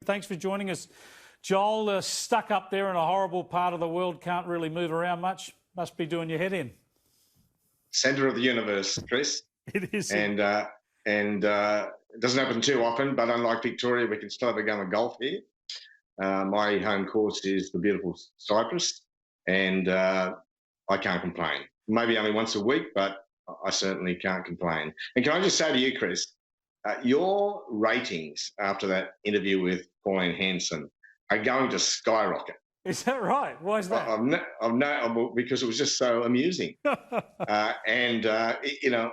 Thanks for joining us. Joel, stuck up there in a horrible part of the world, can't really move around much. Must be doing your head in. Centre of the universe, Chris. It is. And it doesn't happen too often, but unlike Victoria, we can still have a game of golf here. My home course is the beautiful Cyprus, and I can't complain. Maybe only once a week, but I certainly can't complain. And can I just say to you, Chris, your ratings after that interview with Pauline Hanson are going to skyrocket. Is that right? Why is that? Because it was just so amusing. You know,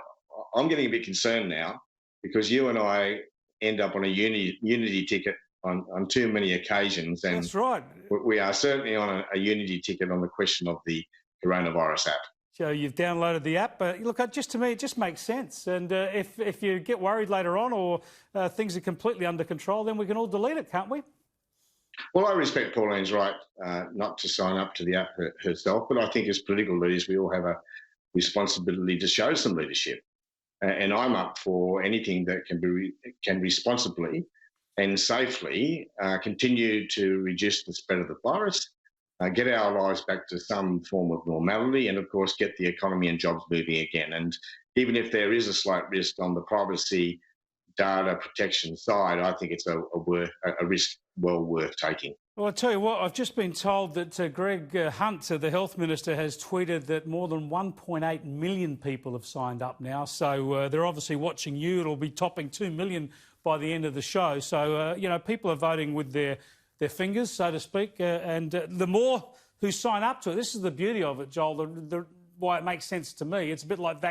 I'm getting a bit concerned now because you and I end up on a unity ticket on too many occasions. And that's right. We are certainly on a unity ticket on the question of the coronavirus app. So you've downloaded the app, but look, just to me, it just makes sense. And if you get worried later on or things are completely under control, then we can all delete it, can't we? Well, I respect Pauline's right not to sign up to the app herself, but I think as political leaders, we all have a responsibility to show some leadership. And I'm up for anything that can responsibly and safely continue to reduce the spread of the virus, get our lives back to some form of normality, and of course get the economy and jobs moving again. And even if there is a slight risk on the privacy data protection side, I think it's a risk well worth taking. Well, I'll tell you what, I've just been told that Greg Hunt, the Health Minister, has tweeted that more than 1.8 million people have signed up now. So they're obviously watching you. It'll be topping 2 million by the end of the show. So, you know, people are voting with their fingers, so to speak. And the more who sign up to it, this is the beauty of it, Joel, why it makes sense to me. It's a bit like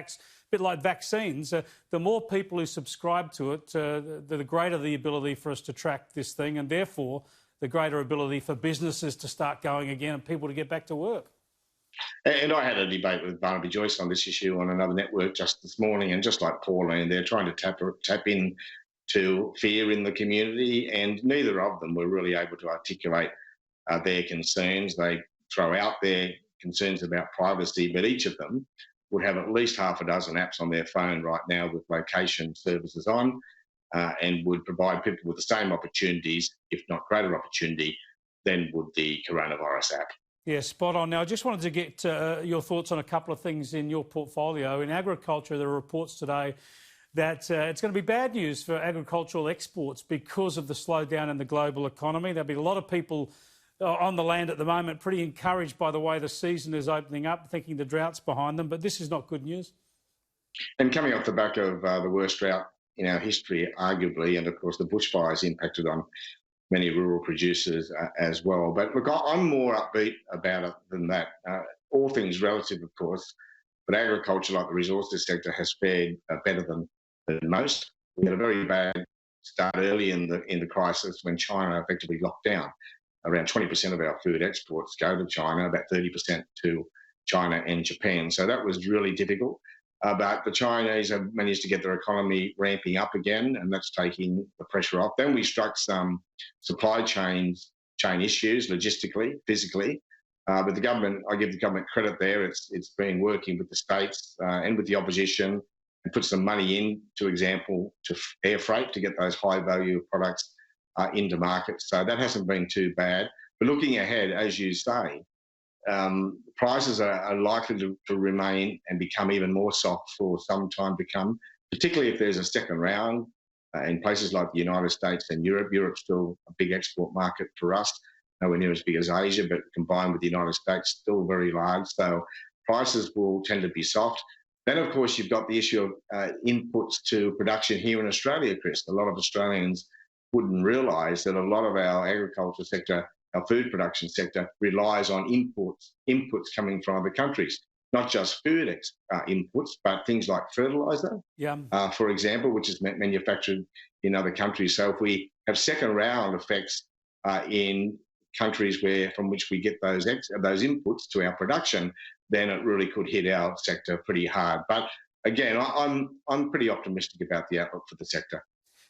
vaccines. The more people who subscribe to it, the greater the ability for us to track this thing, and therefore the greater ability for businesses to start going again and people to get back to work. And I had a debate with Barnaby Joyce on this issue on another network just this morning, and just like Pauline, they're trying to tap in to fear in the community, and neither of them were really able to articulate their concerns. They throw out their concerns about privacy, but each of them would have at least half a dozen apps on their phone right now with location services on, and would provide people with the same opportunities, if not greater opportunity, than would the coronavirus app. Yeah, spot on. Now, I just wanted to get your thoughts on a couple of things in your portfolio. In agriculture, there are reports today that it's going to be bad news for agricultural exports because of the slowdown in the global economy. There'll be a lot of people on the land at the moment pretty encouraged by the way the season is opening up, thinking the drought's behind them, but this is not good news. And coming off the back of the worst drought in our history, arguably, and of course the bushfires impacted on many rural producers as well. But look, I'm more upbeat about it than that. All things relative, of course, but agriculture, like the resources sector, has fared better than most. We had a very bad start early in the crisis when China effectively locked down. Around 20% of our food exports go to China, about 30% to China and Japan. So that was really difficult. But the Chinese have managed to get their economy ramping up again, and that's taking the pressure off. Then we struck some supply chain issues, logistically, physically. But the government, I give the government credit there. It's been working with the states and with the opposition and put some money in, to example, to air freight to get those high value products into market. So that hasn't been too bad. But looking ahead, as you say, prices are likely to remain and become even more soft for some time to come, particularly if there's a second round in places like the United States and Europe. Europe's still a big export market for us, nowhere near as big as Asia, but combined with the United States, still very large. So prices will tend to be soft. Then, of course, you've got the issue of inputs to production here in Australia, Chris. A lot of Australians wouldn't realise that a lot of our agriculture sector, our food production sector, relies on inputs coming from other countries, not just food inputs, but things like fertiliser, for example, which is manufactured in other countries. So if we have second round effects in countries from which we get those inputs to our production, then it really could hit our sector pretty hard. But again, I'm pretty optimistic about the outlook for the sector.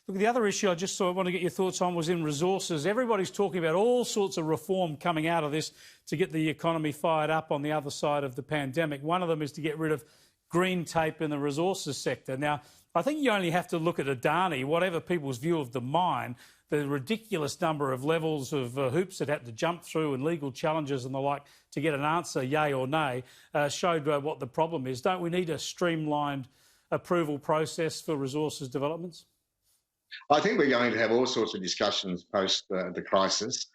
Look, the other issue I just want to get your thoughts on was in resources. Everybody's talking about all sorts of reform coming out of this to get the economy fired up on the other side of the pandemic. One of them is to get rid of green tape in the resources sector. Now, I think you only have to look at Adani, whatever people's view of the mine. the ridiculous number of levels of hoops it had to jump through and legal challenges and the like to get an answer, yay or nay, showed what the problem is. Don't we need a streamlined approval process for resources developments? I think we're going to have all sorts of discussions post the crisis,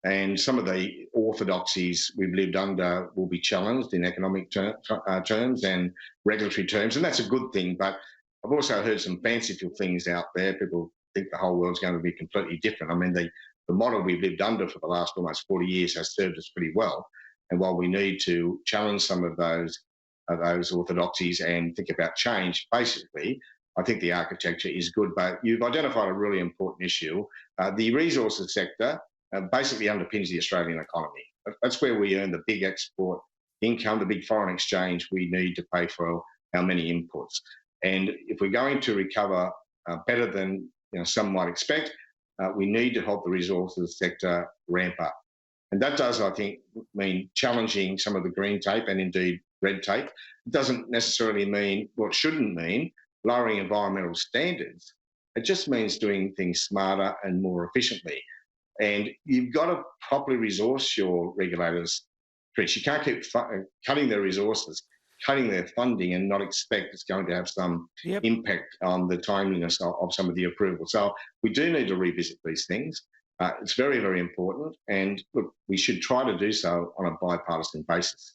and some of the orthodoxies we've lived under will be challenged in economic terms and regulatory terms, and that's a good thing. But I've also heard some fanciful things out there. People think the whole world's going to be completely different. I mean, the model we've lived under for the last almost 40 years has served us pretty well. And while we need to challenge some of those orthodoxies and think about change, basically, I think the architecture is good. But you've identified a really important issue. The resources sector basically underpins the Australian economy. That's where we earn the big export income, the big foreign exchange we need to pay for our many inputs. And if we're going to recover better than some might expect, we need to help the resources sector ramp up. And that does, I think, mean challenging some of the green tape and indeed red tape. It doesn't necessarily mean, well, it shouldn't mean lowering environmental standards. It just means doing things smarter and more efficiently. And you've got to properly resource your regulators, Trish. You can't keep cutting their resources, cutting their funding and not expect it's going to have some impact on the timeliness of some of the approvals. So we do need to revisit these things. It's very, very important. And look, we should try to do so on a bipartisan basis.